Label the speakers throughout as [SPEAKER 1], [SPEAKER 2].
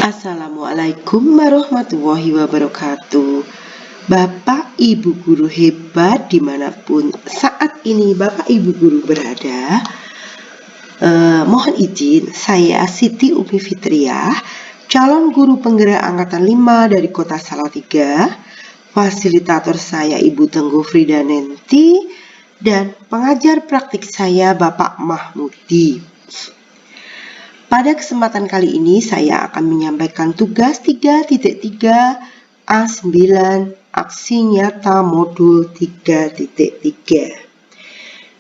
[SPEAKER 1] Assalamualaikum warahmatullahi wabarakatuh. Bapak Ibu guru hebat dimanapun saat ini Bapak Ibu guru berada, mohon izin, saya Siti Umi Fitriah, calon guru penggerak angkatan 5 dari kota Salatiga. Fasilitator saya Ibu Tenggu Frida Nenti dan pengajar praktik saya Bapak Mahmudi. Pada kesempatan kali ini saya akan menyampaikan tugas 3.3 A9 aksi nyata modul 3.3.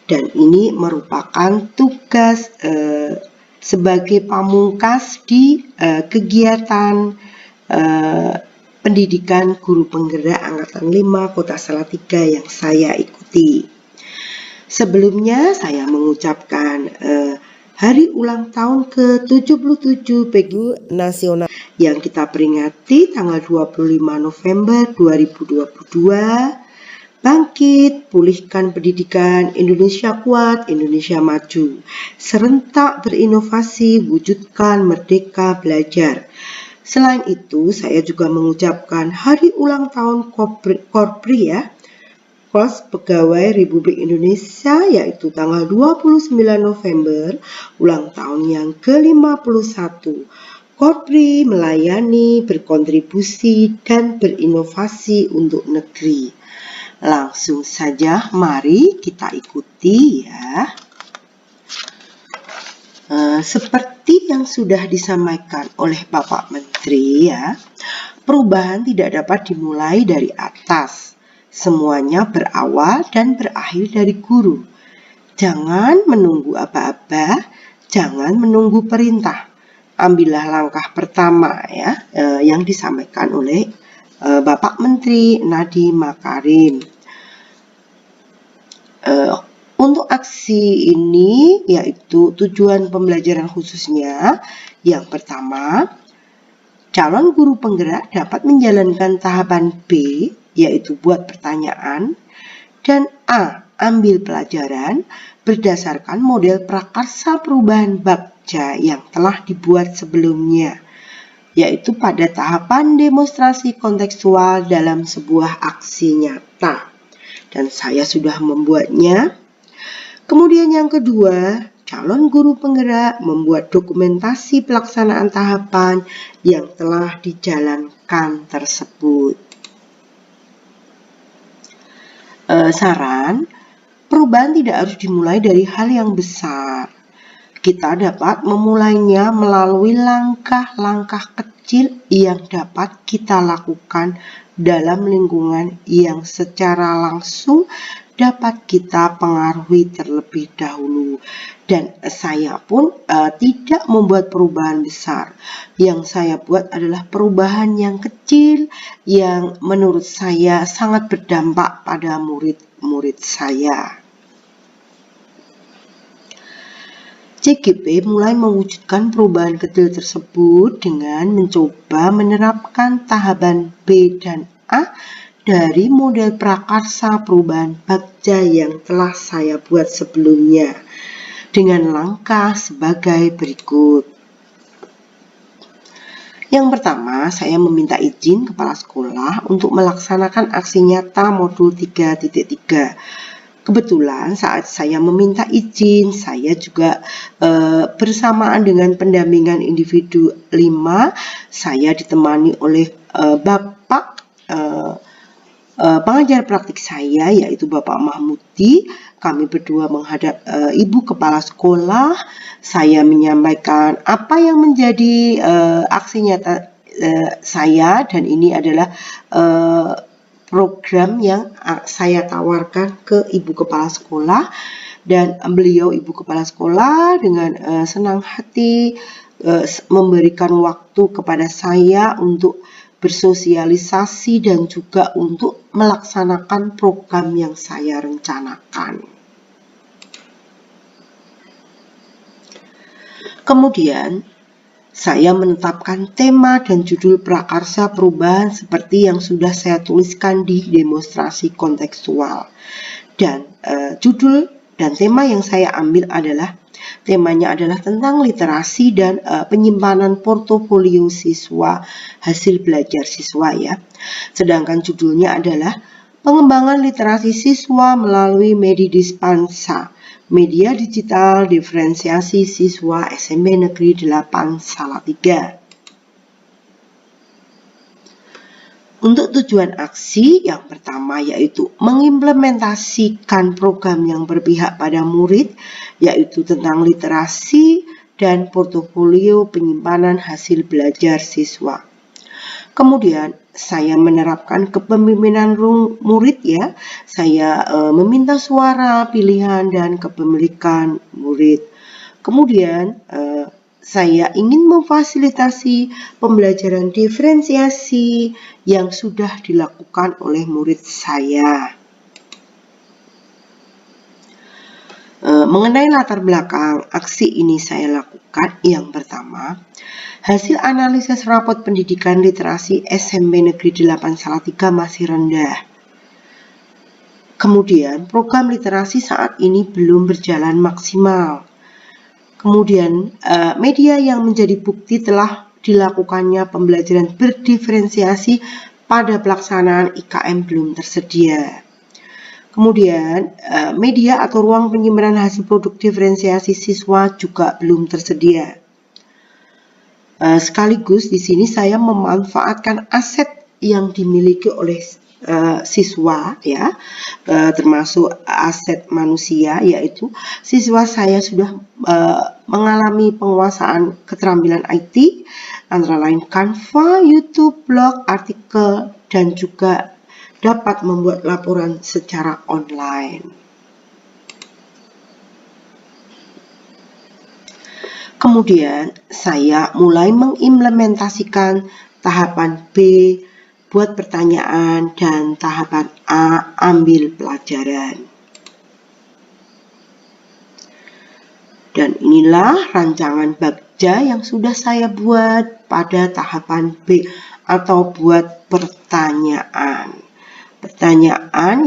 [SPEAKER 1] Dan ini merupakan tugas sebagai pamungkas di kegiatan pendidikan guru penggerak angkatan 5 Kota Salatiga yang saya ikuti. Sebelumnya saya mengucapkan hari ulang tahun ke-77 PGU Nasional yang kita peringati tanggal 25 November 2022. Bangkit, pulihkan pendidikan, Indonesia kuat, Indonesia maju. Serentak berinovasi, wujudkan merdeka belajar. Selain itu, saya juga mengucapkan hari ulang tahun Korpri ya, Kos Pegawai Republik Indonesia, yaitu tanggal 29 November, ulang tahun yang ke-51. Korpri melayani, berkontribusi, dan berinovasi untuk negeri. Langsung saja mari kita ikuti ya. Seperti yang sudah disampaikan oleh Bapak Menteri ya, perubahan tidak dapat dimulai dari atas. Semuanya berawal dan berakhir dari guru. Jangan menunggu aba-aba, jangan menunggu perintah. Ambillah langkah pertama ya, yang disampaikan oleh Bapak Menteri Nadiem Makarim. Untuk aksi ini yaitu tujuan pembelajaran khususnya, yang pertama, calon guru penggerak dapat menjalankan tahapan B, yaitu buat pertanyaan, dan A, ambil pelajaran berdasarkan model prakarsa perubahan Bagja yang telah dibuat sebelumnya, yaitu pada tahapan demonstrasi kontekstual dalam sebuah aksi nyata. Dan saya sudah membuatnya. Kemudian yang kedua, calon guru penggerak membuat dokumentasi pelaksanaan tahapan yang telah dijalankan tersebut. Saran, perubahan tidak harus dimulai dari hal yang besar. Kita dapat memulainya melalui langkah-langkah kecil yang dapat kita lakukan dalam lingkungan yang secara langsung dapat kita pengaruhi terlebih dahulu. Dan saya pun tidak membuat perubahan besar. Yang saya buat adalah perubahan yang kecil yang menurut saya sangat berdampak pada murid-murid saya. CGP mulai mewujudkan perubahan kecil tersebut dengan mencoba menerapkan tahapan B dan A dari model prakarsa perubahan Bagja yang telah saya buat sebelumnya, dengan langkah sebagai berikut. Yang pertama, saya meminta izin kepala sekolah untuk melaksanakan aksi nyata modul 3.3. Kebetulan saat saya meminta izin, saya juga bersamaan dengan pendampingan individu 5, saya ditemani oleh Bapak pengajar praktik saya, yaitu Bapak Mahmudi. Kami berdua menghadap Ibu Kepala Sekolah. Saya menyampaikan apa yang menjadi aksi nyata saya, dan ini adalah program yang saya tawarkan ke Ibu Kepala Sekolah, dan beliau Ibu Kepala Sekolah dengan senang hati memberikan waktu kepada saya untuk bersosialisasi dan juga untuk melaksanakan program yang saya rencanakan. Kemudian saya menetapkan tema dan judul prakarsa perubahan seperti yang sudah saya tuliskan di demonstrasi kontekstual. Dan judul Dan tema yang saya ambil temanya adalah tentang literasi dan penyimpanan portofolio siswa, hasil belajar siswa ya. Sedangkan judulnya adalah pengembangan literasi siswa melalui media dispensa, media digital diferensiasi siswa SMP Negeri 8 Salatiga. Untuk tujuan aksi yang pertama yaitu mengimplementasikan program yang berpihak pada murid, yaitu tentang literasi dan portofolio penyimpanan hasil belajar siswa. Kemudian saya menerapkan kepemimpinan murid ya, saya meminta suara, pilihan, dan kepemilikan murid. Kemudian saya ingin memfasilitasi pembelajaran diferensiasi yang sudah dilakukan oleh murid saya. Mengenai latar belakang aksi ini saya lakukan, yang pertama, hasil analisis rapot pendidikan literasi SMP Negeri 8 Salatiga masih rendah. Kemudian program literasi saat ini belum berjalan maksimal. Kemudian media yang menjadi bukti telah dilakukannya pembelajaran berdiferensiasi pada pelaksanaan IKM belum tersedia. Kemudian media atau ruang penyimpanan hasil produk diferensiasi siswa juga belum tersedia. Sekaligus di sini saya memanfaatkan aset yang dimiliki oleh siswa ya, termasuk aset manusia, yaitu siswa saya sudah mengalami penguasaan keterampilan IT antara lain Canva, YouTube, blog, artikel, dan juga dapat membuat laporan secara online. Kemudian saya mulai mengimplementasikan tahapan B, buat pertanyaan, dan tahapan A, ambil pelajaran. Dan inilah rancangan bagja yang sudah saya buat pada tahapan B atau buat pertanyaan. Pertanyaan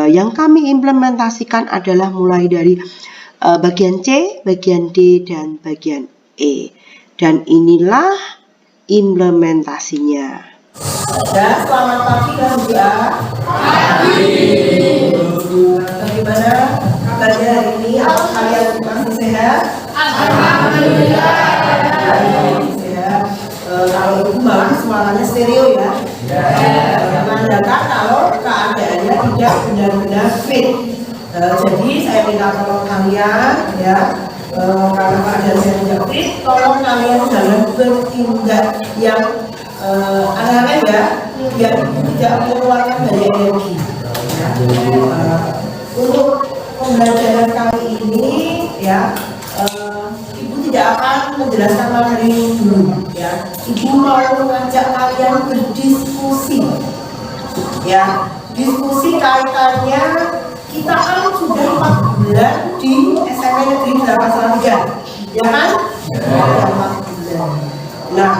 [SPEAKER 1] yang kami implementasikan adalah mulai dari bagian C, bagian D, dan bagian E. Dan inilah implementasinya.
[SPEAKER 2] Dan selamat pagi Kak. Pagi. Bagaimana kabarnya hari ini? Apakah kalian masih sehat?
[SPEAKER 3] Alhamdulillah.
[SPEAKER 2] Sehat. Kalau ibu malah suaranya stereo ya. Menandakan kalau keadaannya tidak benar-benar fit. Jadi saya minta tolong kalian ya. Karena keadaan saya tidak fit, tolong kalian jangan bertindak yang aneh-aneh ya, biar tidak mengeluarkan banyak energi ya. Untuk pembelajaran kali ini ya, ibu tidak akan menjelaskan materi dulu ya. Ibu mau mengajak kalian berdiskusi ya. Diskusi kaitannya kita kan sudah 4 bulan di SMP Negeri 8 Salatiga ya kan? Ya, 4 bulan. Nah,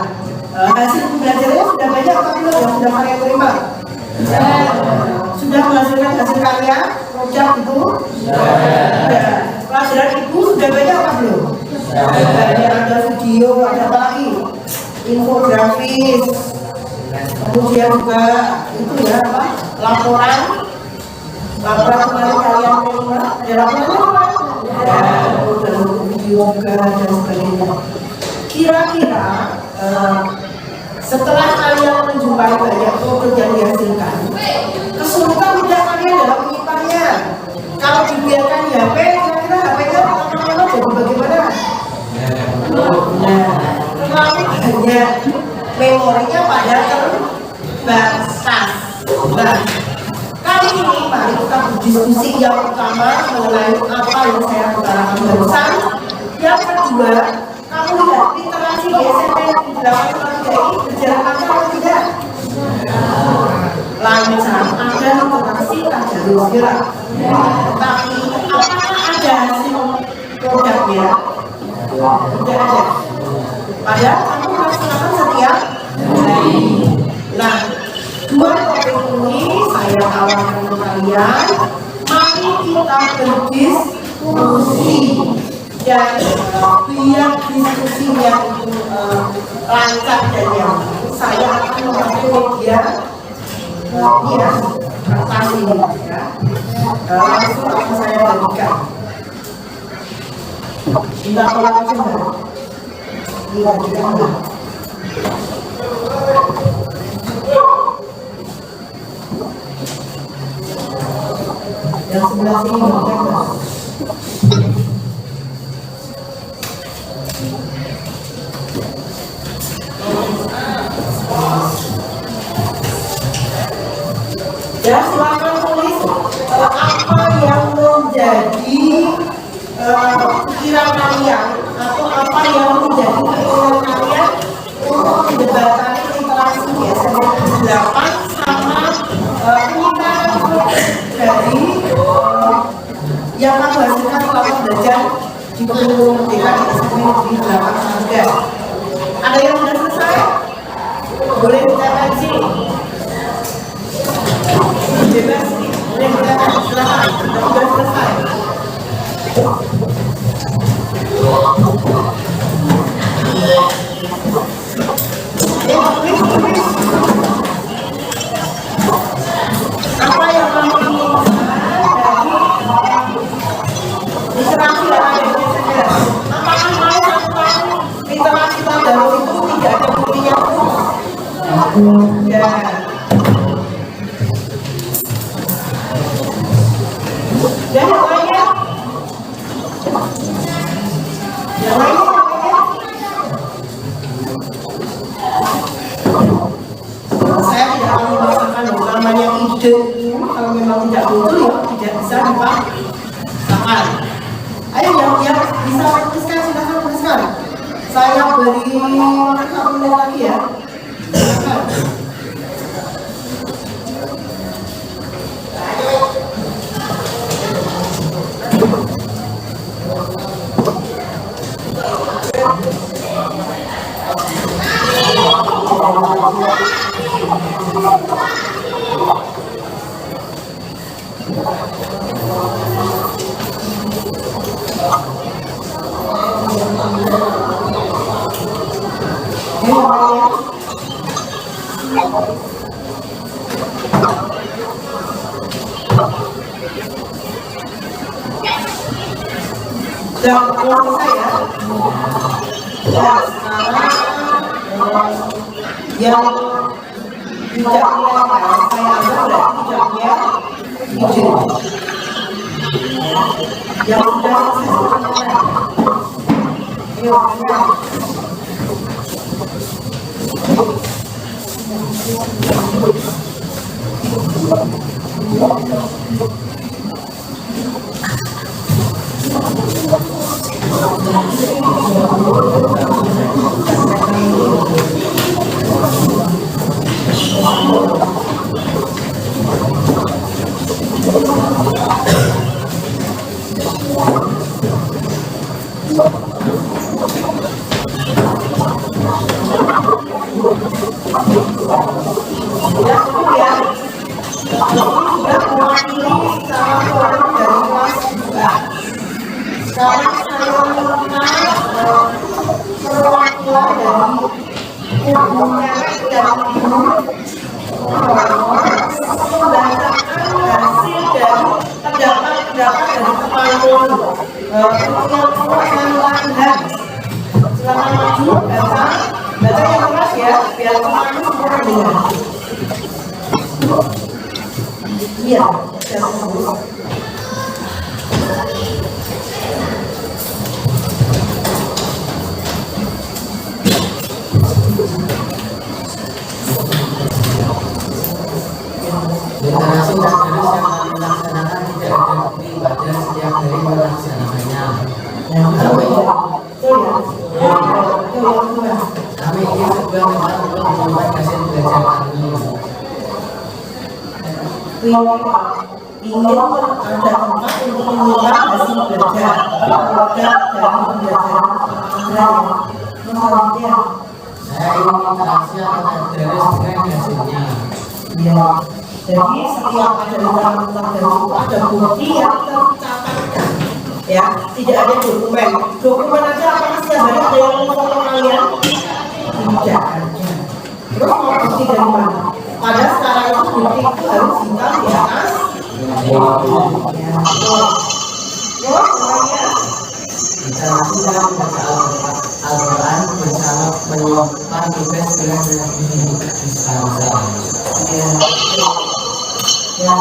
[SPEAKER 2] hasil pembelajarannya sudah banyak apa belum yang sudah kalian terima? Sudah menghasilkan hasil karya produk itu? Sudah. Pelajaran ibu sudah banyak apa belum? Ada video, ada apa lagi? Infografis, kemudian juga itu ya apa? Laporan kemarin kalian terima? Ada laporan? Dan video juga dan sebagainya. Kira-kira setelah kalian menjumpai banyak produk yang dihasilkan, kesulitan tidak kalian dalam menyimpannya? Kalau dibiarkan di HP, kira-kira HP-nya lama-lama jadi bagaimana? Nah, terlalu banyak, memorinya pada terbatas. Nah, kali ini mari kita berdiskusi yang pertama mengenai apa yang saya utarakan barusan. Yang kedua, kamu lihat literasi di SMP di 8 Salatiga ini berjalan lancar atau tidak? Lancar, ada literasi, ada gerak. Tapi apakah ada hasil produknya? Tidak ada. Padahal kamu melaksanakan setiap hari. Nah, dua topik ini saya tawarkan ke kalian. Mari kita berdiskusi dan biar diskusinya itu lancar dan nyambung, saya akan memakai media kertas ini ya. Langsung akan saya bagikan. Minta tolong aja Mbak. Ini bagikan Mbak. Yang sebelah sini bagikan Mbak. Ya, silakan tulis apa yang menjadi pikiran kalian atau apa yang menjadi keinginan kalian untuk mendebatkan interaksi SM8 sama penyimpanan dari yang akan menghasilkan selama belajar di Kebun Merdeka di SMP Negeri 8 Sangga. Ada yang sudah selesai? Boleh dikatakan di sini. Bebas nih, boleh dikatakan, silakan. Sudah selesai. Apa yang kamu inginkan dari literasi yang ada di SMP? Apakah mau lakukan literasi tadarus itu tidak ada buktinya? Ya. Dan yang lainnya? Yang lainnya? Saya tidak akan memaksakan namanya ide ini, kalau memang tidak betul ya tidak bisa dipaksakan. Ayo yang bisa menuliskan, silakan tuliskan. Saya beri 1 menit lagi ya. Silakan. Dan ulang saya ya, sekarang yang tidak punya saya anggap berarti tidak punya ide. Yang sudah selesai, ayo
[SPEAKER 4] Literasi tadarus yang kami laksanakan tidak ada bukti pada setiap hari melaksanakannya. Kami ingin sebuah tempat untuk membuat hasil belajar kami.
[SPEAKER 2] ingin ada tempat untuk menyimpan hasil belajar produk dari pembelajaran selanjutnya.
[SPEAKER 4] Saya ingin interaksi antara tadarus dengan hasilnya.
[SPEAKER 2] Ya, jadi setiap ada literasi tadarus itu ada bukti yang tercatatkan. ya, tidak ada dokumen. Dokumen aja apakah setiap hari ada yang foto kalian? Tidak ada. Terus mau bukti dari mana? Pada sekarang itu bukti itu harus hitam di atas. Ya, terus semuanya
[SPEAKER 4] Kita sudah membaca Al-Quran bersama menyimpan tugas dengan ini bersama.
[SPEAKER 2] ya, ya,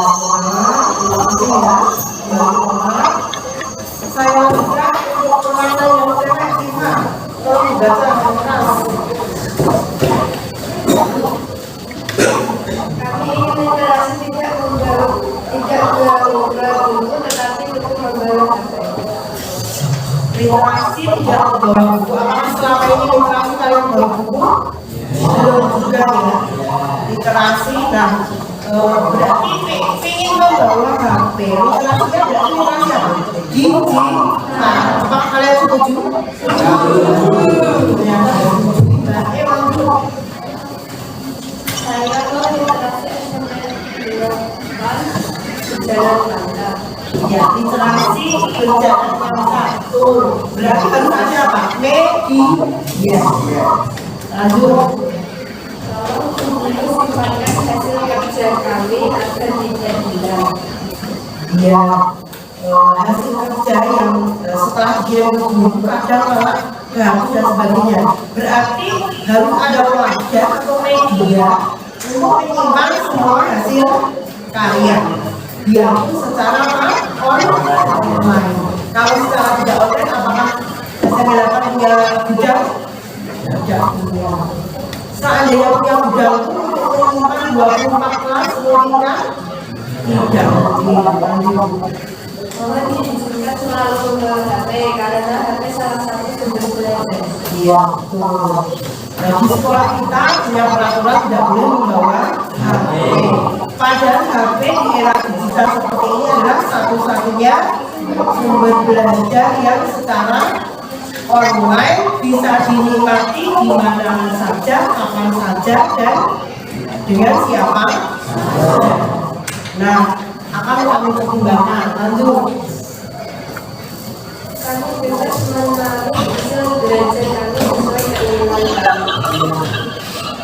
[SPEAKER 2] terima kasih ya. Saya lanjutkan untuk pembahasan yang efektif. Tolong dibaca dengan keras.
[SPEAKER 3] Kami ingin literasi tidak membawa buku, tetapi untuk membawa HP.
[SPEAKER 2] Literasi tidak membawa buku. Apakah selama ini literasi kalian membawa buku? Belum juga ya. Literasi, nah berarti ingin membawa HP. Literasinya berarti literasi apa? Digital. Apakah kalian setuju? Ya, berarti emang
[SPEAKER 3] Saya mau literasi SMS berjalan lancar.
[SPEAKER 2] ya, literasi berjalan lancar. Berarti harus ada apa? Media. Lanjut.
[SPEAKER 3] Tolong simpankan hasil kerja kami agar tidak hilang.
[SPEAKER 2] Ya, hasil kerja yang setelah dikirim ke guru kadang malah gabung dan sebagainya. Berarti harus ada pelajar atau media untuk menyimpan semua hasil karya. Dia pun secara online. Kalau secara tidak online, apakah SMA8 punya gudang? Tidak punya. Seandainya punya gudang itu untuk menyimpan 24 kelas semuanya tidak mungkin.
[SPEAKER 3] Mohon diizinkan selalu membawa HP karena HP salah satu sumber belajar.
[SPEAKER 2] Iya, betul. Nah, di sekolah kita punya peraturan tidak boleh membawa HP. Padahal HP di era digital seperti ini adalah satu-satunya sumber belajar yang secara online bisa dinikmati di mana saja, kapan saja, dan dengan siapa saja. Nah, akan kami pertimbangkan. Lanjut.
[SPEAKER 3] Kami bebas menaruh hasil belajar kami sesuai keinginan kami.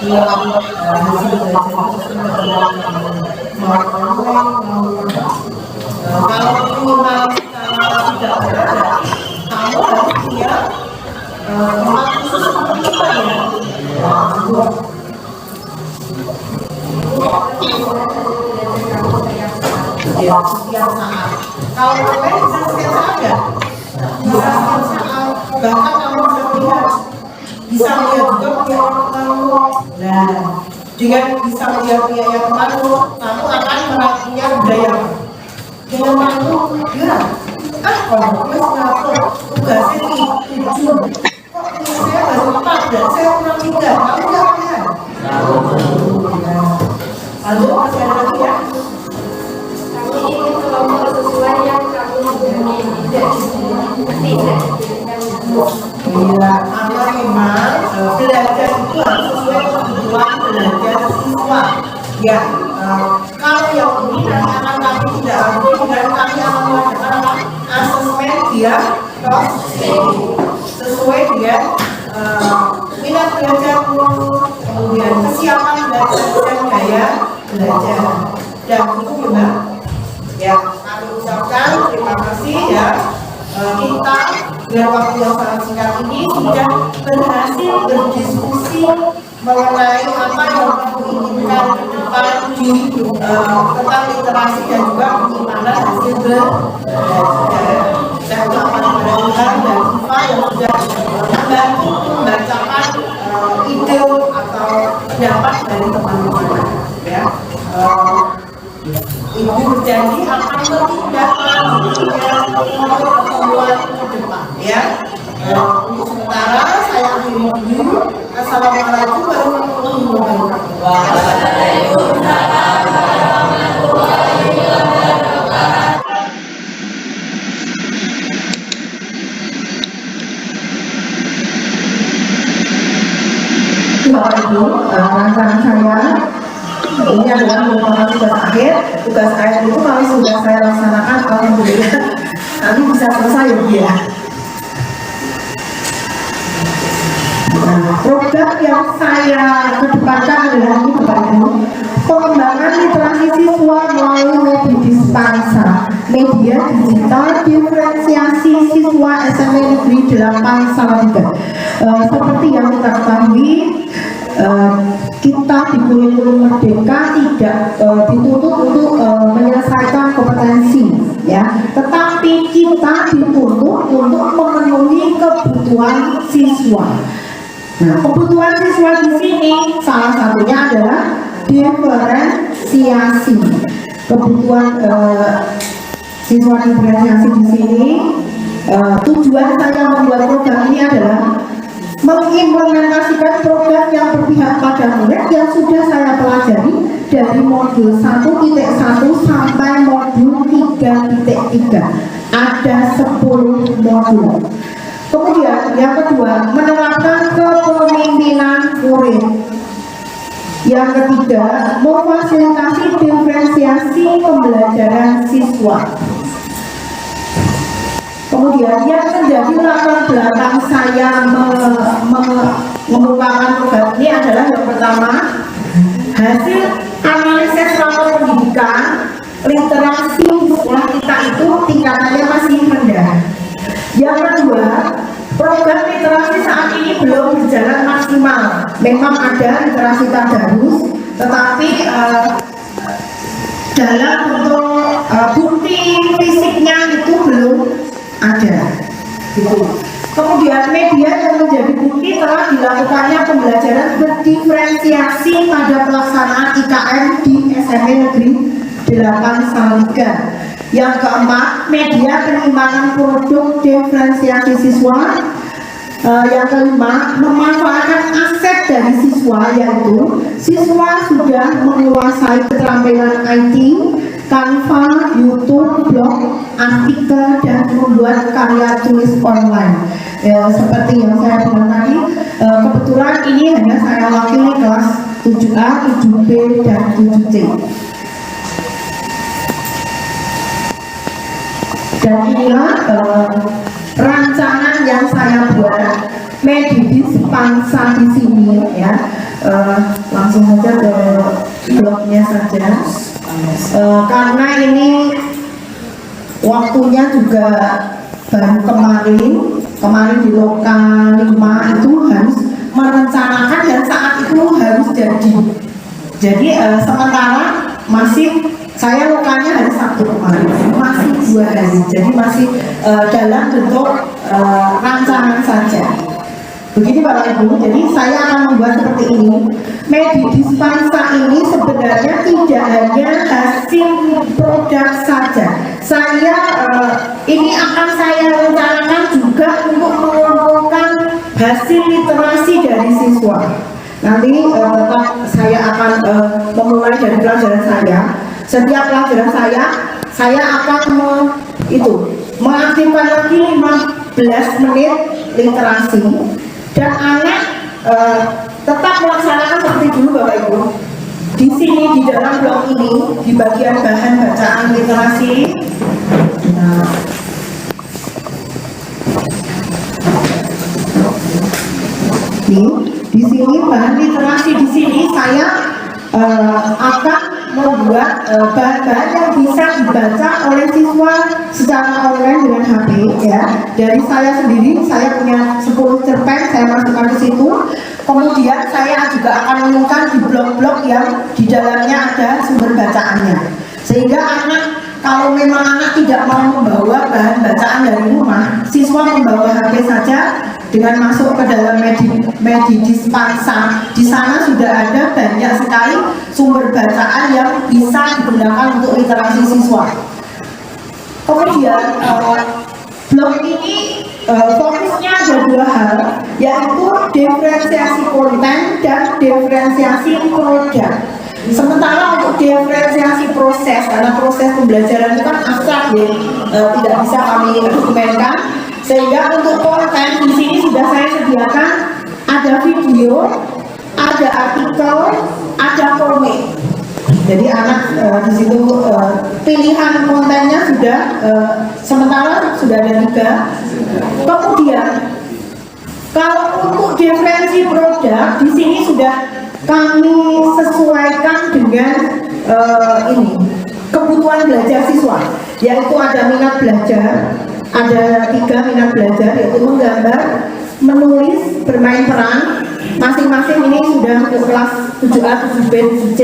[SPEAKER 2] Ya, hasil belajar itu sebenarnya mau online, kalau minimal secara tidak berada, kamu harus punya tempat khusus untuk kita ya. Lanjut. Ya, setiap saat. Kalau online bisa setiap saat ya? Bisa setiap saat. Bahkan kamu bisa melihat, bisa melihat juga punya orang kamu. Nah, dengan bisa melihat punya yang kamu akan punya budaya. Dengan kamu, ya, kalau gue ngatur tugasnya nih 7. Kok ini saya baru 4 dan saya kurang 3. Kamu nggak kan? Lalu masih ada lagi ya?
[SPEAKER 3] Kami ingin kelompok sesuai yang kami hubungi, tidak diberikan.
[SPEAKER 2] Iya, karena memang belajar itu harus sesuai kebutuhan belajar siswa. Ya, kalau yang ini nanti akan kami tidak lanjut dan kami akan melakukan asesmen dia sesuai dengan minat belajarmu, kemudian kesiapan belajar dan gaya belajar. Dan itu memang ya kami ucapkan terima kasih ya. Kita dengan waktu yang sangat singkat ini sudah berhasil berdiskusi mengenai apa yang kamu inginkan ke depan di tentang literasi dan juga penyimpanan hasil belajar. Dan kepada Tuhan dan Siva yang sudah membantu membacakan ide atau pendapat dari teman-teman ya. Ibu berjanji akan menindaklanjutinya untuk pertemuan ke depan ya. Untuk sementara saya akhiri dulu. Assalamualaikum warahmatullahi wabarakatuh. Bapak Ibu, rekan saya ini adalah merupakan tugas akhir. Tugas akhir itu kali sudah saya laksanakan alhamdulillah nanti bisa selesai ya. Nah, program yang saya kedepankan adalah ini Bapak Ibu, pengembangan literasi siswa melalui media dispansa, media digital, diferensiasi siswa SMA Negeri 8 Salatiga. Seperti yang kita ketahui, kita di kurikulum Merdeka tidak dituntut untuk menyelesaikan kompetensi, ya, tetapi kita dituntut untuk memenuhi kebutuhan siswa. Nah, kebutuhan siswa di sini salah satunya adalah diferensiasi. Kebutuhan siswa diferensiasi di sini, tujuan saya membuat program ini adalah mengimplementasikan program yang berpihak pada murid yang sudah saya pelajari dari modul 1.1 sampai modul 3.3. Ada 10 modul. Kemudian yang kedua, menerapkan kepemimpinan murid. Yang ketiga, memfasilitasi diferensiasi pembelajaran siswa. Kemudian yang menjadi latar belakang saya mengemukakan program ini adalah yang pertama, hasil analisis rapor pendidikan literasi siswa kita itu tingkatannya masih rendah. Yang kedua, program literasi saat ini belum berjalan maksimal. Memang ada literasi tadarus, tetapi dalam bentuk bukti fisiknya itu belum ada. Gitu. Kemudian media yang menjadi bukti telah dilakukannya pembelajaran berdiferensiasi pada pelaksanaan IKM di SMA Negeri 8 Salatiga. Yang keempat, media pengembangan produk diferensiasi siswa. Yang kelima, memanfaatkan aset dari siswa, yaitu siswa sudah menguasai keterampilan IT, Canva, YouTube, blog, artikel, dan membuat karya tulis online. Seperti yang saya bilang tadi, kebetulan ini hanya saya wakili kelas 7A, 7B, dan 7C. Dan inilah rancangan yang saya buat Medidispansa di sini, ya. Langsung saja ke blognya saja. Karena ini waktunya juga baru kemarin di lokal 5 itu harus merencanakan dan saat itu harus jadi sementara masih saya lokalnya hari Sabtu kemarin, masih 2 hari, jadi masih dalam bentuk rancangan saja. Begini Bapak Ibu, jadi saya akan membuat seperti ini. Medidispansa ini sebenarnya tidak hanya hasil produk saja. Ini akan saya rencanakan juga untuk mengumpulkan hasil literasi dari siswa. Nanti tetap saya akan memulai dari pelajaran saya. Setiap pelajaran saya akan mengaktifkan lagi 15 menit literasi, dan anak tetap melaksanakan seperti dulu Bapak Ibu. Di sini di dalam blog ini, di bagian bahan bacaan literasi, di sini bahan literasi di sini saya akan membuat bahan-bahan yang bisa dibaca oleh siswa secara online dengan HP, ya. Dari saya sendiri, saya punya 10 cerpen, saya masukkan ke situ. Kemudian saya juga akan menemukan di blog-blog yang di dalamnya ada sumber bacaannya, sehingga kalau memang anak tidak mau membawa bahan bacaan dari rumah, siswa membawa HP saja dengan masuk ke dalam Medidispansa. Di sana sudah ada banyak sekali sumber bacaan yang bisa digunakan untuk literasi siswa. Kemudian blog ini fokusnya ada 2 hal, yaitu diferensiasi konten dan diferensiasi produk. Sementara untuk diferensiasi proses, karena proses pembelajaran itu kan abstrak, ya, tidak bisa kami dokumenkan, sehingga untuk konten di sini sudah saya sediakan ada video, ada artikel, ada komik. Jadi anak di situ pilihan kontennya sudah Sementara sudah ada 3. Kemudian kalau untuk diferensi produk di sini sudah kami sesuaikan dengan ini kebutuhan belajar siswa, yaitu ada minat belajar, ada 3 minat belajar, yaitu menggambar, menulis, bermain peran. Masing-masing ini sudah untuk kelas 7A, 7B, 7C.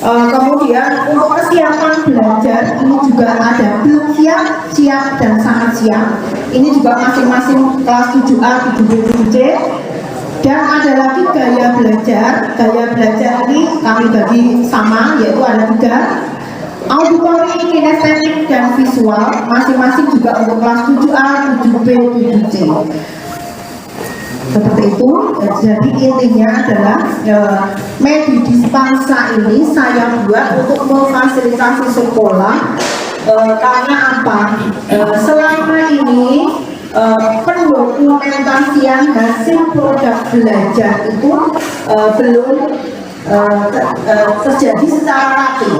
[SPEAKER 2] Kemudian untuk kesiapan belajar ini juga ada belum siap, siap, dan sangat siap. Ini juga masing-masing kelas 7A, 7B, 7C. Dan ada lagi gaya belajar. Gaya belajar ini kami bagi sama, yaitu ada 3. Auditori, kinestetik, dan visual. Masing-masing juga untuk kelas 7A, 7B, 7C. Seperti itu. Jadi intinya adalah Medi Dispansa ini saya buat untuk memfasilitasi sekolah. Karena apa? Selama ini pendokumentasian hasil produk belajar itu belum terjadi secara rapi.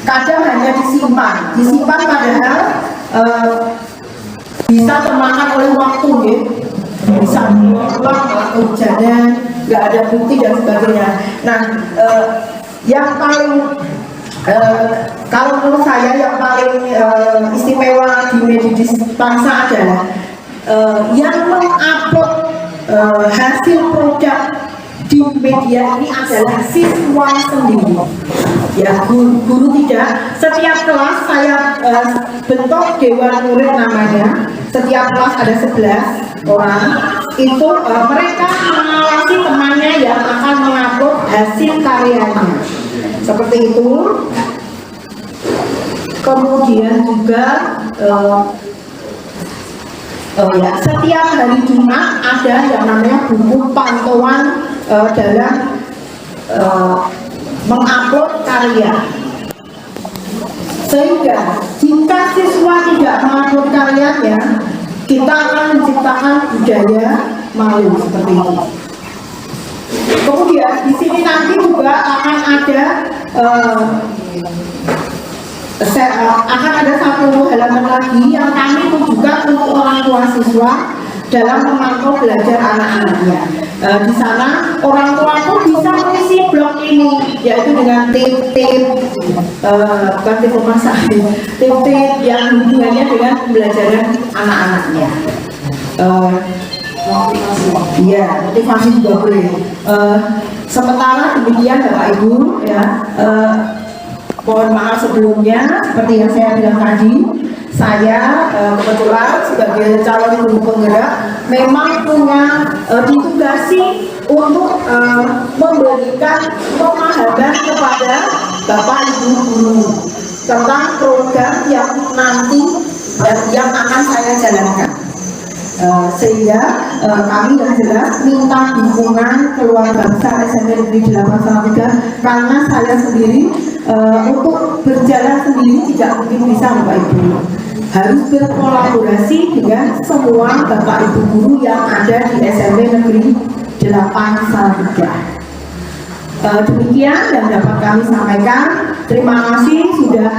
[SPEAKER 2] Kadang hanya disimpan padahal bisa termakan oleh waktu, ya. Bisa pulang kehujanan, nggak ada bukti dan sebagainya. Nah, yang paling kalau menurut saya yang paling istimewa di Medi Dispansa adalah yang mengupload hasil produk di media ini adalah siswa sendiri. Ya, guru tidak. Setiap kelas saya bentuk dewan murid namanya. Setiap kelas ada 11 orang. Itu mereka mengawasi temannya yang akan mengupload hasil karyanya. Seperti itu. Kemudian juga setiap hari Jumat ada yang namanya buku pantauan dalam mengupload karya. Sehingga jika siswa tidak mengupload karyanya, kita akan menciptakan budaya malu seperti itu. Kemudian di sini nanti juga akan ada akan ada 1 halaman lagi yang kami tujukan untuk orang tua siswa dalam memantau belajar anak-anaknya. Di sana orang tua pun bisa mengisi blog ini, yaitu dengan tip-tip bukan tip memasak, tip-tip yang hubungannya dengan pembelajaran anak-anaknya. Motivasi juga boleh. Sementara demikian Bapak Ibu, ya, mohon maaf sebelumnya, seperti yang saya bilang tadi, saya kebetulan sebagai calon guru penggerak memang punya ditugasi untuk memberikan pemahaman kepada Bapak Ibu guru tentang program yang nanti yang akan saya jalankan. Sehingga kami yang jelas minta dukungan keluarga besar SMP Negeri 813 karena saya sendiri untuk berjalan sendiri tidak mungkin bisa Bapak Ibu, harus berkolaborasi dengan semua Bapak Ibu guru yang ada di SMP Negeri 813. Demikian yang dapat kami sampaikan. Terima kasih sudah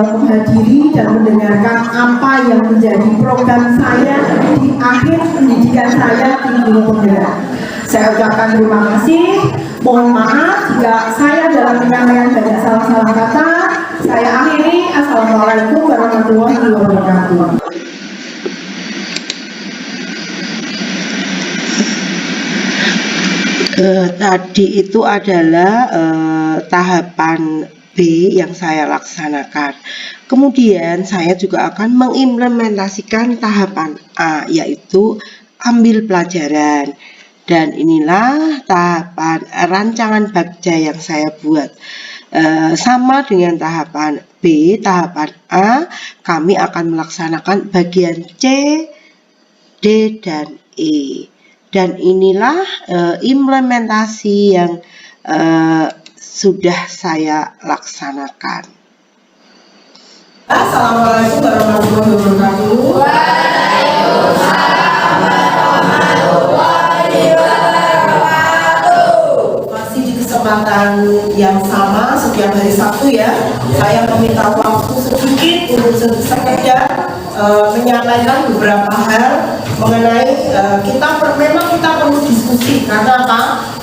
[SPEAKER 2] menghadiri dan mendengarkan apa yang menjadi program saya di akhir pendidikan saya di Guru Penggerak. Saya ucapkan terima kasih. Mohon maaf jika saya dalam penyampaian banyak salah-salah kata. Saya akhiri. Assalamualaikum warahmatullahi wabarakatuh.
[SPEAKER 1] Tadi itu adalah tahapan B yang saya laksanakan. Kemudian saya juga akan mengimplementasikan tahapan A, yaitu ambil pelajaran. Dan inilah tahapan rancangan bagja yang saya buat. Sama dengan tahapan B, tahapan A, kami akan melaksanakan bagian C, D, dan E. Dan inilah implementasi yang sudah saya laksanakan.
[SPEAKER 2] Assalamualaikum warahmatullahi wabarakatuh. Waalaikumsalam warahmatullahi wabarakatuh. Masih di kesempatan yang sama setiap hari Sabtu, ya. Saya meminta waktu sedikit untuk sekedar menyampaikan beberapa hal mengenai memang kita perlu diskusi karena apa?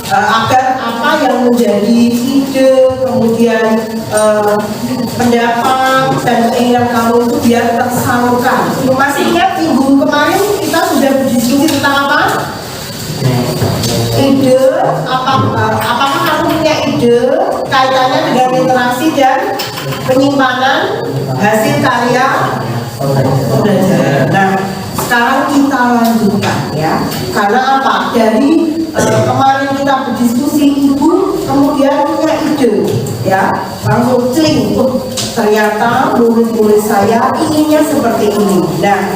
[SPEAKER 2] Agar apa yang menjadi ide, kemudian pendapat dan keinginan kamu itu biar tersalurkan. Masih ingat minggu kemarin kita sudah berdiskusi tentang apa? Ide, apakah kamu punya ide kaitannya dengan literasi dan penyimpanan hasil karya pembelajaran. Nah, sekarang kita lanjutkan ya. Karena apa? Dari kemarin kita berdiskusi, ibu kemudian punya ide ya, langsung celing, ternyata murid-murid saya inginnya seperti ini. Nah,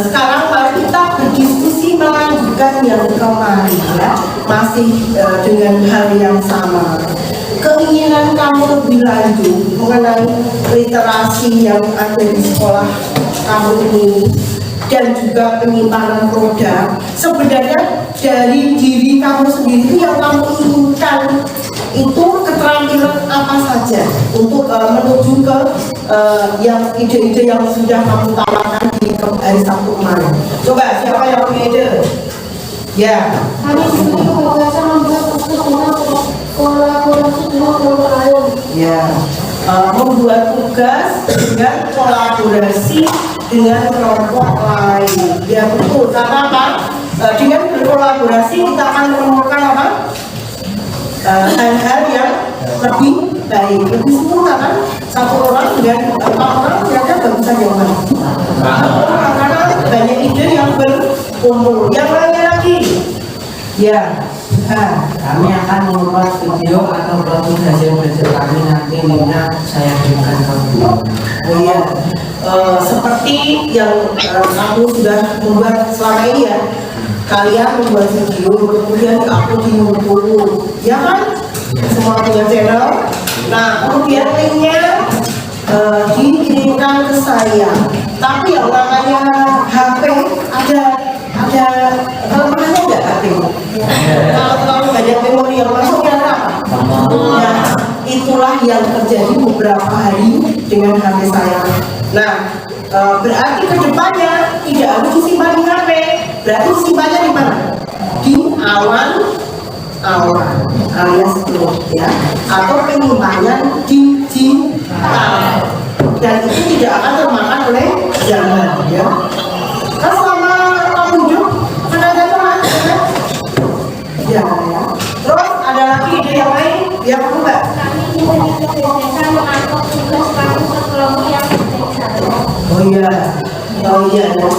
[SPEAKER 2] sekarang mari kita berdiskusi melanjutkan yang kemarin ya, masih dengan hal yang sama. Keinginan kamu lebih lanjut mengenai literasi yang ada di sekolah kamu ini dan juga penyimpanan produk, sebenarnya dari diri kamu sendiri yang kamu inginkan itu keterampilan apa saja untuk menuju ke yang ide-ide yang sudah kamu tawarkan di hari Sabtu kemarin. Coba siapa yang punya ide? Ya.
[SPEAKER 3] Kami diberi kebebasan membuat tugas dengan kolaborasi dengan kelompok lain.
[SPEAKER 2] Ya. Membuat tugas dengan kolaborasi dengan kelompok lain. Ya betul. Karena apa? Dengan berkolaborasi kita akan menemukan apa? Hal-hal yang lebih baik, lebih sempurna kan? Satu orang dengan 4 orang ternyata bagusan yang mana? Karena banyak ide yang berkumpul. Yang lainnya lagi, ya.
[SPEAKER 4] Kami akan membuat video atau produk hasil belajar kami, nanti linknya saya berikan ke video.
[SPEAKER 2] Oh iya, seperti yang kamu sudah membuat selama ini ya. Kalian membuat video kemudian di-upload di YouTube, ya kan? Semua punya channel. Nah, kemudian linknya dikirimkan ke saya. Tapi yang namanya HP ada kelemahannya nggak HP? Kalau terlalu banyak memori yang masuk ya apa? Ya, itulah yang terjadi beberapa hari dengan HP saya. Nah, berarti kedepannya tidak harus disimpan di HP. Berarti disimpannya di mana? Di awan alias cloud ya, atau penyimpanan digital. Dan itu tidak akan termakan oleh zaman ya. Kan selama kamu hidup pernah jatuh ya? Ya. Terus ada lagi ide yang lain? Ya kamu Mbak?
[SPEAKER 3] Kami diberi kebebasan mengangkut tugas kami ke kelompok yang berbeda.
[SPEAKER 2] Oh iya ya.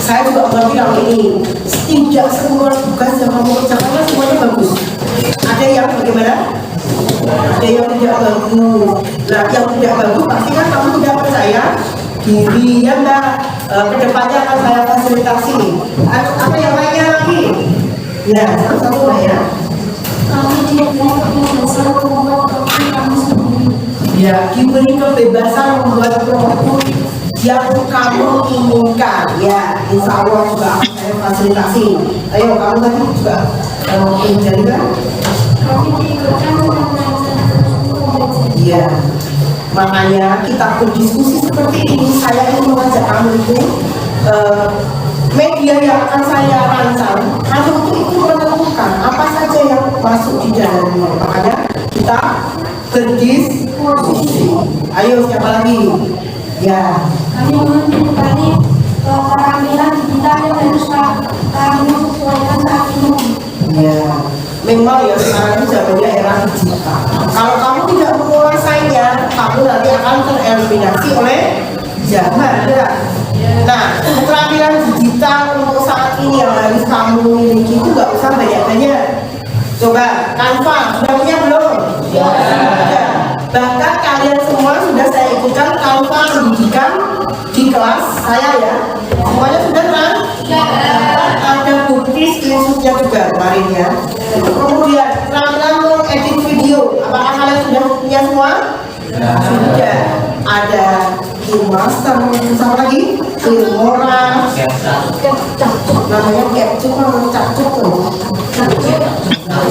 [SPEAKER 2] Saya juga mengerti hal ini. Tidak semua tugas yang kamu kerjakan semuanya bagus. Ada yang bagaimana? Ada yang tidak bagus. Nah, yang tidak bagus pasti kan kamu tidak percaya diri ya Mbak. Kedepannya akan saya fasilitasi. Apa yang lainnya lagi? Ya, satu lah ya.
[SPEAKER 3] Kami diberi kebebasan membuat produk kami sendiri.
[SPEAKER 2] Ya, diberi kebebasan membuat produk yang kamu inginkan. Ya, insya Allah juga akan saya fasilitasi. Ayo, kamu tadi juga ingin kan?
[SPEAKER 3] Kami diikutkan dengan belajar belajar.
[SPEAKER 2] Iya. Makanya kita berdiskusi seperti ini. Saya ingin mengajak kamu itu media yang akan saya rancang, kamu itu menentukan apa saja yang masuk di dalamnya. Makanya kita berdiskusi. Ayo, siapa lagi? Ya.
[SPEAKER 3] Kami memberi keterampilan digital yang harus kami sesuaikan saat ini.
[SPEAKER 2] Ya, memang ya sekarang ini zamannya era digital. Kalau kamu tidak menguasainya, kamu nanti akan tereliminasi oleh zaman. Ya. Nah, keterampilan digital untuk saat ini yang harus kamu miliki itu nggak usah banyak-banyak. Coba, Canva sudah punya belum? Ya. Bahkan kalian semua sudah saya ikutkan Canva pendidikan di kelas saya ya. Semuanya sudah kan? Ada bukti screenshotnya juga kemarin ya. Kemudian keterampilan edit video, apakah kalian sudah punya semua? Sudah. Ada Master, sama lagi Filmora, namanya Capcuk atau Capcuk tuh.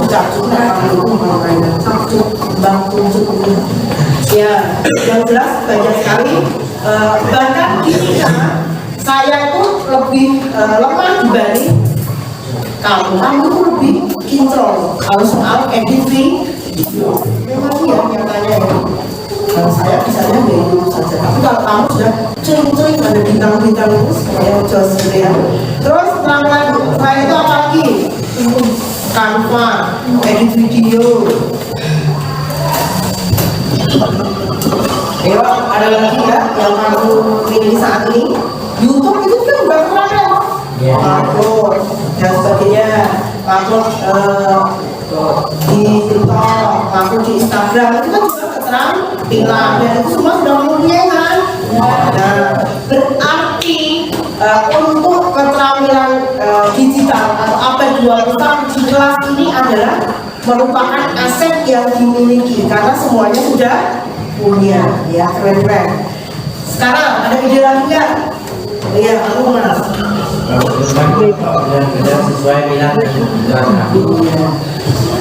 [SPEAKER 2] Capcuk namanya Capcuk Bang Tunjuk. Ya, yang jelas banyak sekali Bahkan ketika saya itu lebih lemah dibanding kamu itu lebih kinclong kalau soal edit video. Memang iya nyatanya ya. Saya bisanya itu saja. Tapi kalau kamu sudah cering-cering ada bintang-bintang itu semuanya jos gitu ya. Terus pelan-pelan saya itu apa lagi? Canva, edit video. Ya, ada lagi ya yang kamu milih saat ini. YouTube itu kan juga keren ya. Upload dan sebagainya. Upload di TikTok, upload di Instagram itu kan juga keterampilan dan itu semua sudah mulia kan. Nah, berarti untuk keterampilan digital atau AP21 di kelas ini adalah merupakan aset yang dimiliki karena semuanya sudah punya, ya keren-keren. Sekarang ada ide lagi nggak? Iya, aku mas.
[SPEAKER 4] Benar-benar sesuai minat dan kebutuhan kami.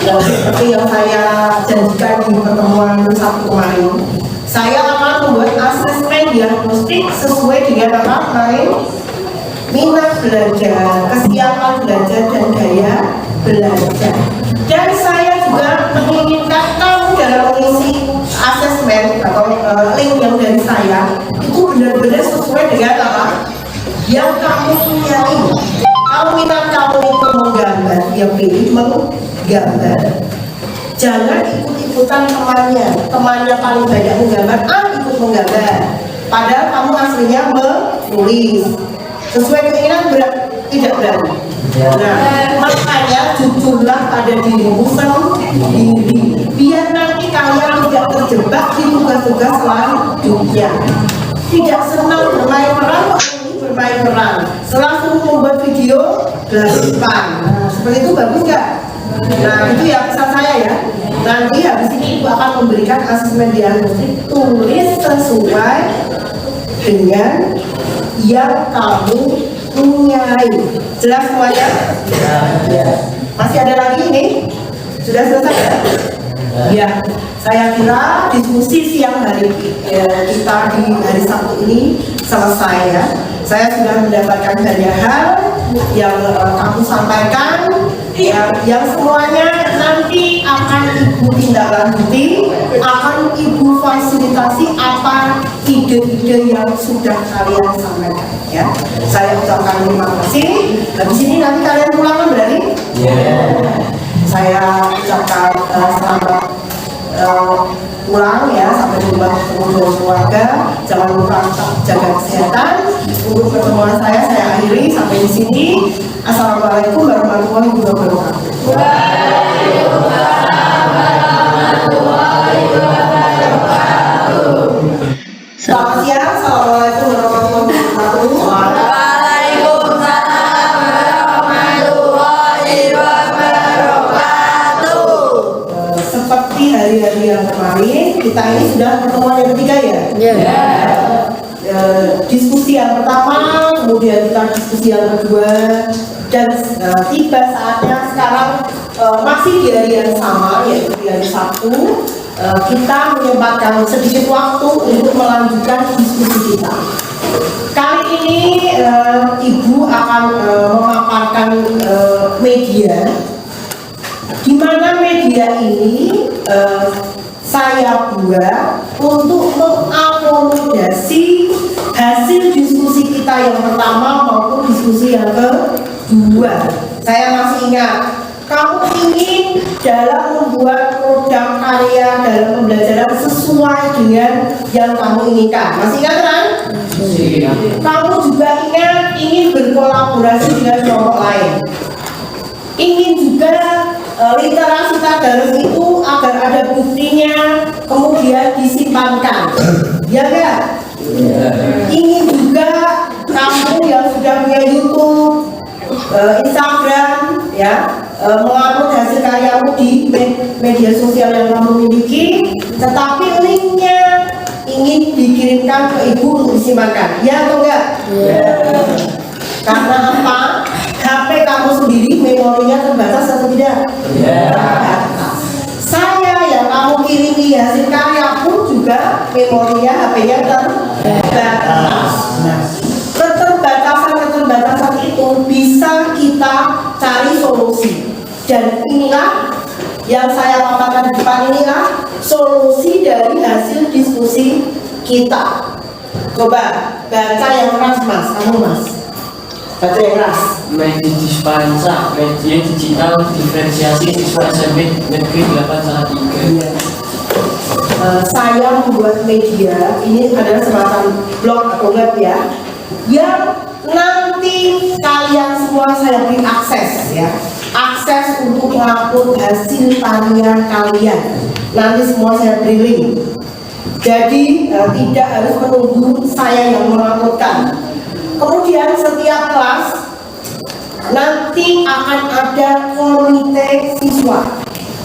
[SPEAKER 2] Seperti yang saya janjikan di pertemuan Sabtu kemarin, saya akan membuat asesmen diagnostik sesuai dengan apa? Minat belajar, kesiapan belajar dan gaya belajar. Dan saya juga menginginkan kamu dalam mengisi asesmen atau link yang dari saya itu benar-benar sesuai dengan apa yang kamu punyai. Kalau minat kamu itu menggambar, dia pilih menggambar. Jangan ikut-ikutan temannya paling banyak menggambar, ikut menggambar. Padahal kamu aslinya menulis. Sesuai keinginan tidak berani. Nah, makanya jujurlah pada dirimu sendiri, biar nanti kalian tidak terjebak di tugas-tugas selanjutnya. Tidak senang bermain peran, bermain peran. Setelah membuat video, belakang. Nah, seperti itu bagus nggak? Nah, itu ya pesan saya ya. Nanti habis ini Ibu akan memberikan asesmen diagnostik, tulis sesuai dengan yang kamu punyai. Jelas semuanya? Ya. Masih ada lagi ini? Sudah selesai ya? Ya, saya kira diskusi siang hari kita di hari Sabtu ini selesai ya. Saya sudah mendapatkan banyak hal yang kamu sampaikan, yang semuanya nanti akan Ibu tindak lanjuti, akan Ibu fasilitasi apa ide-ide yang sudah kalian sampaikan ya. Saya ucapkan terima kasih. Habis ini nanti kalian pulang kan berarti? Saya ucapkan selamat pulang ya, sampai jumpa ketemu dengan keluarga. Jangan lupa jaga kesehatan. Untuk pertemuan saya akhiri sampai di sini. Assalamualaikum warahmatullahi wabarakatuh. Selamat siang. Assalamualaikum warahmatullahi wabarakatuh. Seperti hari-hari yang kemarin, kita ini sudah pertemuan yang ketiga ya. Diskusi yang pertama, kemudian kita diskusi yang kedua, dan tiba saatnya sekarang masih di hari yang sama, yaitu di hari Sabtu. Kita menyempatkan sedikit waktu untuk melanjutkan diskusi kita. Kali ini Ibu akan memaparkan media, di mana media ini saya buat untuk mengakomodasi hasil diskusi kita yang pertama maupun diskusi yang kedua. Saya masih ingat, kamu ingin dalam membuat produk karya dalam pembelajaran sesuai dengan yang kamu inginkan. Masih ingat kan? Kamu juga ingin berkolaborasi dengan kelompok lain. Ingin juga literasi tadarus itu agar ada buktinya, kemudian disimpankan. Ya kan? Ingin juga kamu yang sudah punya YouTube, Instagram, ya, mengupload hasil karyamu di media sosial yang kamu miliki, tetapi linknya ingin dikirimkan ke Ibu untuk disimpankan. Ya atau enggak? Karena apa? HP kamu sendiri memorinya terbatas atau tidak? Saya yang kamu kirimi hasil karya pun juga memorinya HP-nya terbatas. Dan inilah yang saya paparkan di depan, inilah solusi dari hasil diskusi kita. Coba baca yang keras Mas, kamu Mas. Baca yang keras.
[SPEAKER 5] Media dispensa, media digital diferensiasi siswa SMP Negeri 8 Salatiga.
[SPEAKER 2] Saya membuat media, ini adalah semacam blog atau web ya, yang nanti kalian semua saya beri akses ya, akses untuk mengupload hasil karya kalian. Nanti semua saya beri link. Jadi tidak harus menunggu saya yang menguploadkan. Kemudian setiap kelas nanti akan ada komite siswa.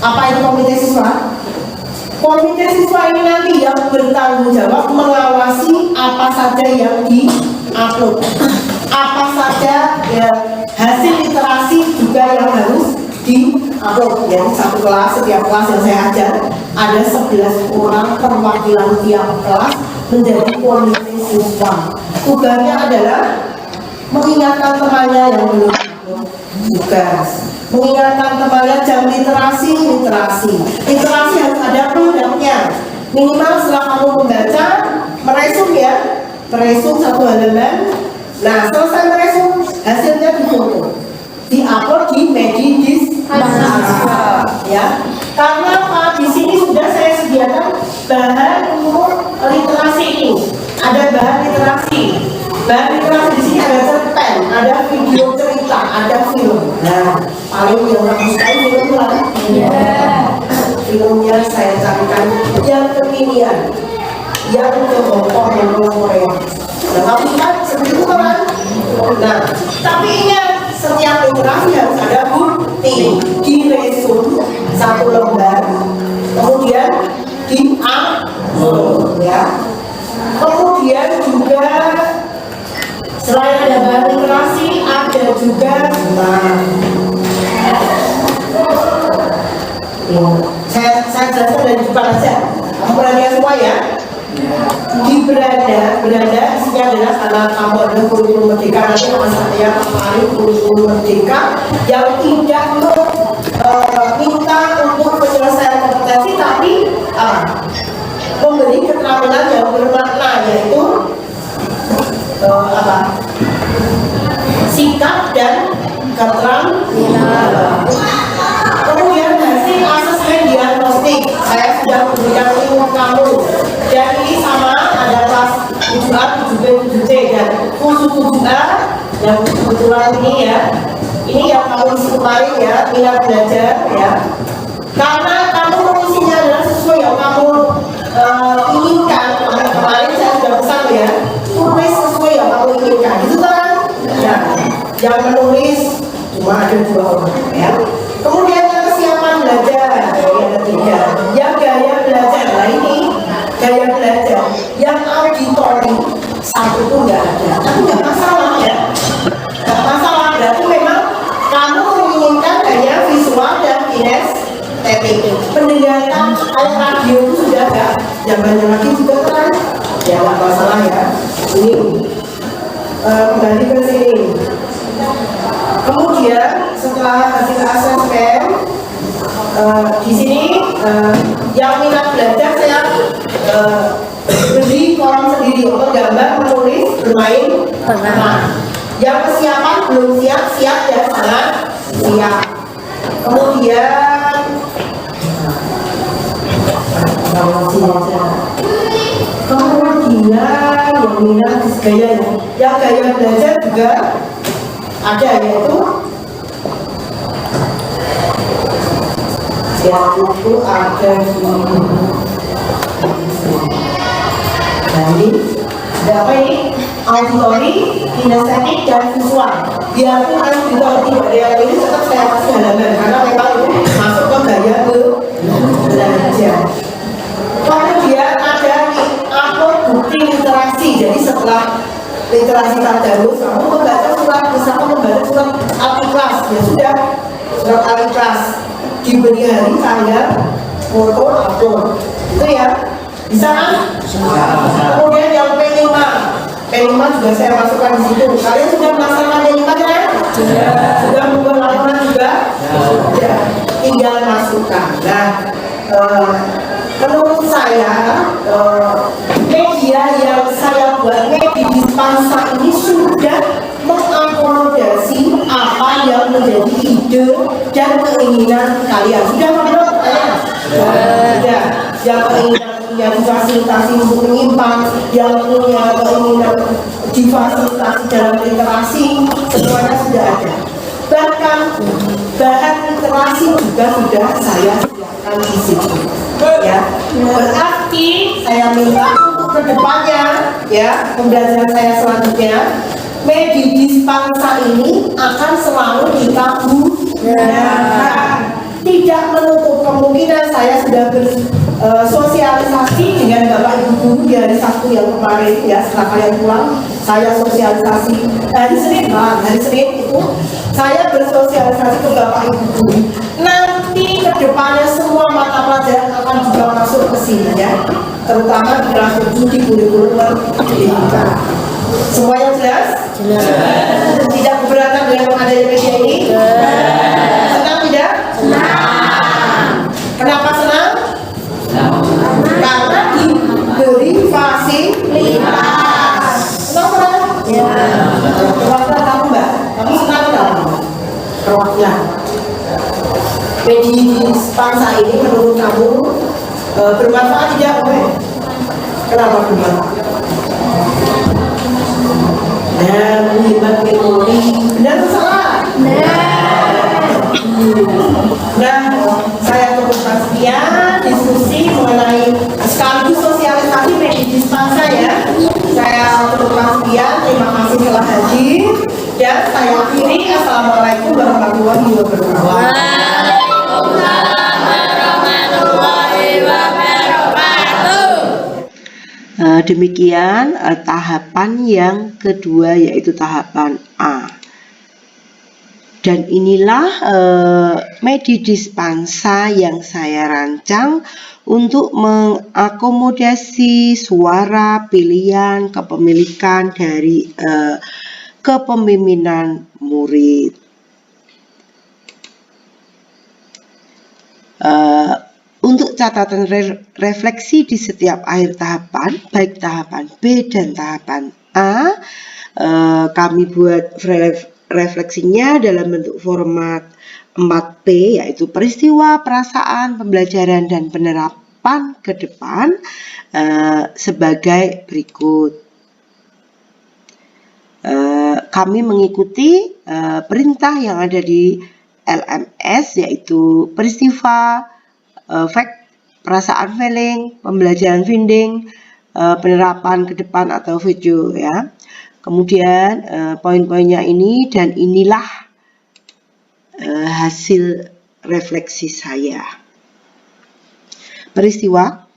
[SPEAKER 2] Apa itu komite siswa? Komite siswa ini nanti yang bertanggung jawab mengawasi apa saja yang di-upload, apa saja ya, hasil literasi juga yang harus di-upload. Ya, satu kelas, setiap kelas yang saya ajar ada 11 orang perwakilan tiap kelas menjadi komite siswa. Tugasnya adalah mengingatkan temannya yang belum tugas, mengingatkan temannya jam literasi harus ada produknya. Minimal setelah kamu membaca, meresum ya, meresum satu halaman. Nah, selesai meresum, hasilnya difoto, di-upload di media dispensa ya. Karena di sini sudah saya sediakan bahan untuk literasi ini. Ada bahan literasi. Bahan literasi di sini ada cerpen, ada video cerita, ada film. Nah, paling yang kamu suka film lah. Filmnya saya carikan yang kekinian, yang ke Hongkong dan Korea. Nah, tapi kan seperti itu kan. Nah, tapi ingat, setiap literasi harus ada bukti, diresum satu lembar, kemudian di-upload ya. Kemudian juga selain ada bahan literasi, ada juga saya jelaskan dari depan aja. Kamu perhatikan semua ya. Di beranda isinya adalah karena kamu ada kurikulum merdeka, nanti Mas saya paparin kurikulum merdeka yang tidak minta untuk penyelesaian kompetensi, tapi memberi keterangan yang bermakna, yaitu sikap dan keterangan. Kemudian hasil asesmen diagnostik saya sudah memberikan ilmu kamu, dan ini sama ada kelas 7A, 7B, 7C dan khusus 7A yang kebetulan ini ya, ini yang kamu isi kemarin ya, minat belajar ya, karena kamu mengisinya adalah sesuai yang kamu inginkan. Kemarin saya sudah pesan ya, tulis sesuai yang kamu inginkan, gitu kan? Nah, yang menulis cuma ada 2 orang ya. Kemudian yang kesiapan belajar, ada 3. Yang gaya belajar, nah ini gaya belajar. Yang auditori 1 pun nggak ada, tapi nggak masalah ya, nggak masalah. Berarti memang kamu menginginkan gaya visual dan kinestetik. Pendengaran kayak radio itu sudah nggak, zamannya lagi juga kan, ya nggak masalah ya. Ini kembali ke sini. Kemudian setelah hasil asesmen di sini yang minat belajar saya beri kolom sendiri, menggambar, menulis, bermain, yang kesiapan belum siap, siap dan sangat siap. Kemudian yang minat gaya, yang gaya belajar juga ada, yaitu itu ada di ada apa ini? Auditori, kinestetik dan visual. Biarpun auditori tidak ada yang ini, tetap saya kasih halaman karena memang itu masuk ke gaya belajar. Kemudian ada upload bukti literasi. Jadi setelah literasi tadarus, kamu membaca surat, misalnya membaca surat Al-Ikhlas, ya sudah, surat Al-Ikhlas diberi hari, tanggal, foto, upload, itu ya, bisa kan? Kemudian yang P5 juga saya masukkan di situ. Kalian sudah melaksanakan P5 kan? Sudah membuat laporan juga juga? Ya. Tinggal masukkan. Nah, menurut saya media yang saya buat media dispansa ini sudah mengakomodasi apa yang menjadi ide dan keinginan kalian. Sudah menurut saya? Sudah. Yang keinginan punya difasilitasi untuk menyimpang, yang punya keinginan difasilitasi dalam literasi, semuanya sudah ada. Bahkan bahan literasi juga sudah saya siapkan di situ. Ya, berarti saya minta untuk kedepannya, ya, pembelajaran saya selanjutnya, media dispansa ini akan selalu kita gunakan. Tidak menutup kemungkinan saya sudah bersosialisasi dengan Bapak Ibu Guru di hari Sabtu yang kemarin, ya, setelah kalian pulang saya sosialisasi hari Senin itu saya bersosialisasi ke Bapak Ibu Guru. Nanti kedepannya semua mata pelajaran akan juga masuk ke sini, ya, terutama di kelas 7 di kurikulum pendidikan. Semuanya jelas? Jelas. Tidak keberatan dengan adanya media ini? Senang tidak? Senang. Kenapa senang? Karena diberi fasilitas. Senang? Ya. Perwakilan kamu, Mbak. Kamu senang tidak? Perwakilan. Media dispansa ini menurut kamu bermanfaat tidak? Kenapa bermanfaat? Nah, menghemat memori. Benar atau salah? Nah, saya cukupkan sekian diskusi mengenai sekaligus sosialisasi media dispansa, ya. Saya cukupkan sekian. Terima kasih telah hadir. Dan saya akhiri. Assalamualaikum warahmatullahi wabarakatuh.
[SPEAKER 1] Demikian tahapan yang kedua, yaitu tahapan A. Dan inilah media dispansa yang saya rancang untuk mengakomodasi suara pilihan kepemilikan dari kepemimpinan murid. Untuk catatan refleksi di setiap akhir tahapan, baik tahapan B dan tahapan A, kami buat refleksinya dalam bentuk format 4P, yaitu peristiwa, perasaan, pembelajaran, dan penerapan ke depan sebagai berikut. Kami mengikuti perintah yang ada di LMS, yaitu peristiwa, fact, perasaan, feeling, pembelajaran, finding, penerapan ke depan atau video, ya. Kemudian poin-poinnya ini, dan inilah hasil refleksi saya. Peristiwa.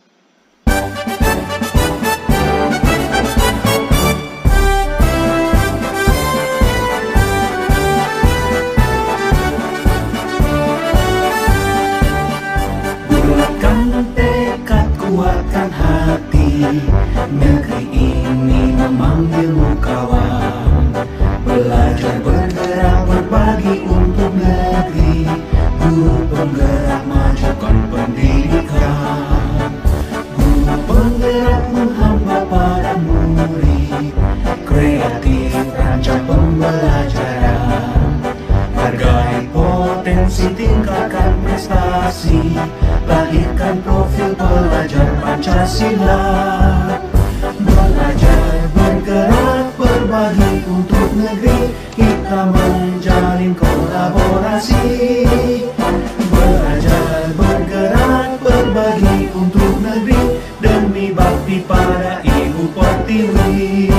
[SPEAKER 6] Kuatkan hati, negeri ini memanggilmu kawan. Belajar bergerak berbagi untuk negeri, guru penggerak majukan pendidikan. Guru penggerak menghamba pada murid, kreatif rancang pembelajaran. Hargai potensi, tingkatkan prestasi, lahirkan profil pelajar Pancasila. Belajar bergerak berbagi untuk negeri, kita menjalin kolaborasi. Belajar bergerak berbagi untuk negeri, demi bakti pada Ibu Pertiwi.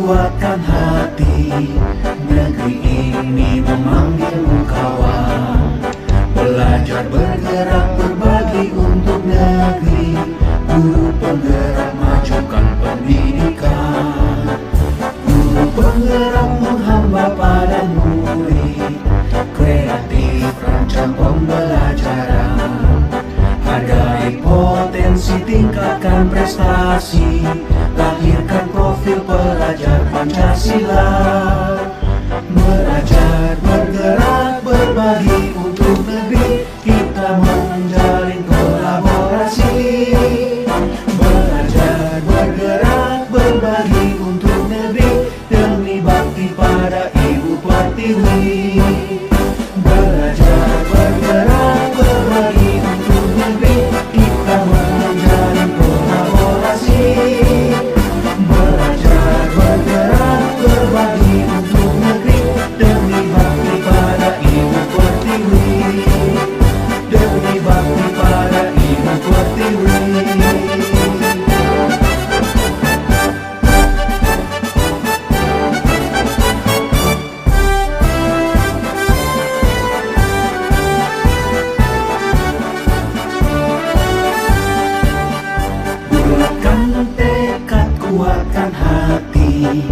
[SPEAKER 6] Kuatkan hati, negeri ini memanggilmu kawan. Belajar bergerak berbagi untuk negeri, lahirkan profil pelajar Pancasila. Belajar, bergerak, berbagi untuk negeri, kita menjalin kolaborasi. Belajar, bergerak, berbagi untuk negeri, demi bakti pada Ibu Pertiwi. Belajar, bergerak, berbagi untuk negeri, kita menjalin kolaborasi. Belajar, bergerak, berbagi untuk negeri, demi bakti pada Ibu Pertiwi. Demi bakti pada Ibu Pertiwi. Bulatkan tekad, kuatkan hati,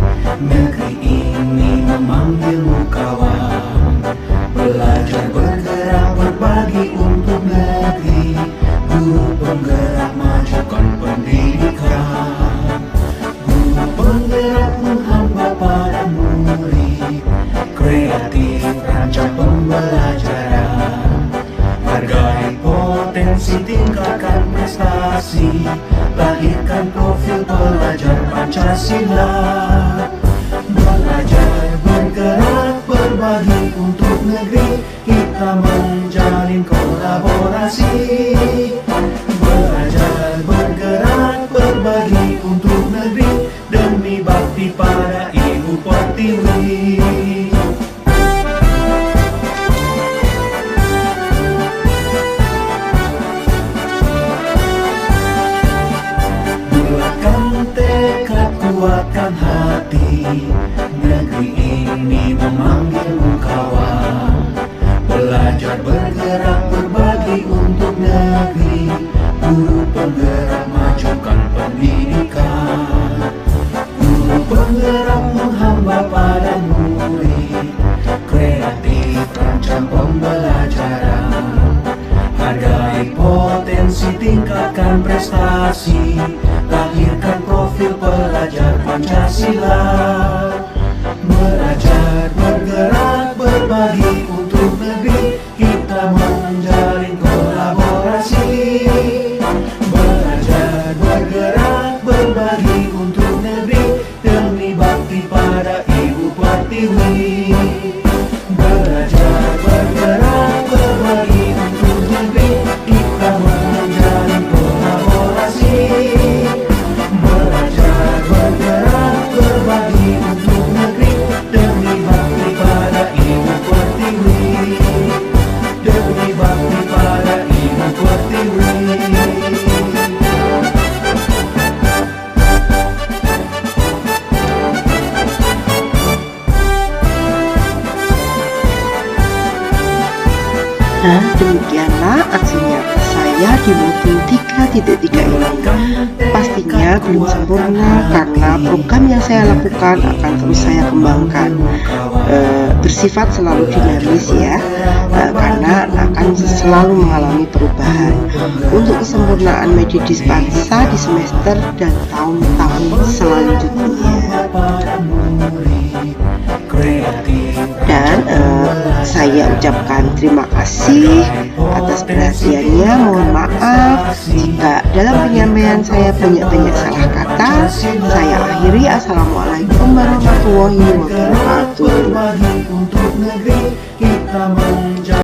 [SPEAKER 6] negeri ini memanggilmu kawan. Belajar, bergerak, berbagi untuk negeri, guru penggerak, majukan pendidikan. Guru penggerak menghamba pada murid, kreatif rancang pembelajaran. Hargai potensi, tingkatkan prestasi, lahirkan profil pelajar Pancasila. Belajar, bergerak, berbagi untuk negeri, kita menjalin kolaborasi. Belajar, bergerak, berbagi untuk negeri, demi bakti pada Ibu Pertiwi. Bulatkan tekad, kuatkan hati, negeri ini memanggilmu kawan. Belajar, bergerak, berbagi untuk negeri, guru penggerak, majukan pendidikan. Guru penggerak menghamba pada murid, kreatif rancang pembelajaran. Hargai potensi, tingkatkan prestasi, lahirkan profil pelajar Pancasila. Belajar, bergerak, berbagi untuk negeri, kita menjalin kolaborasi. Belajar, bergerak, berbagi untuk negeri, demi bakti pada Ibu Pertiwi. Belajar, bergerak, berbagi untuk negeri, kita menjalin kolaborasi. Belajar, bergerak, berbagi untuk negeri, demi bakti pada Ibu Pertiwi. Demi bakti pada Ibu Pertiwi.
[SPEAKER 1] Nah, demikianlah aksi nyata saya di modul 3.3 ini. Pastinya belum sempurna karena program yang saya lakukan akan terus saya kembangkan. Bersifat selalu dinamis ya, karena akan selalu mengalami perubahan. Untuk kesempurnaan Medi Dispansa di semester dan tahun-tahun selanjutnya. Dan saya ucapkan terima kasih atas perhatiannya. Mohon maaf jika dalam penyampaian saya banyak-banyak salah kata. Saya akhiri. Assalamualaikum warahmatullahi wabarakatuh.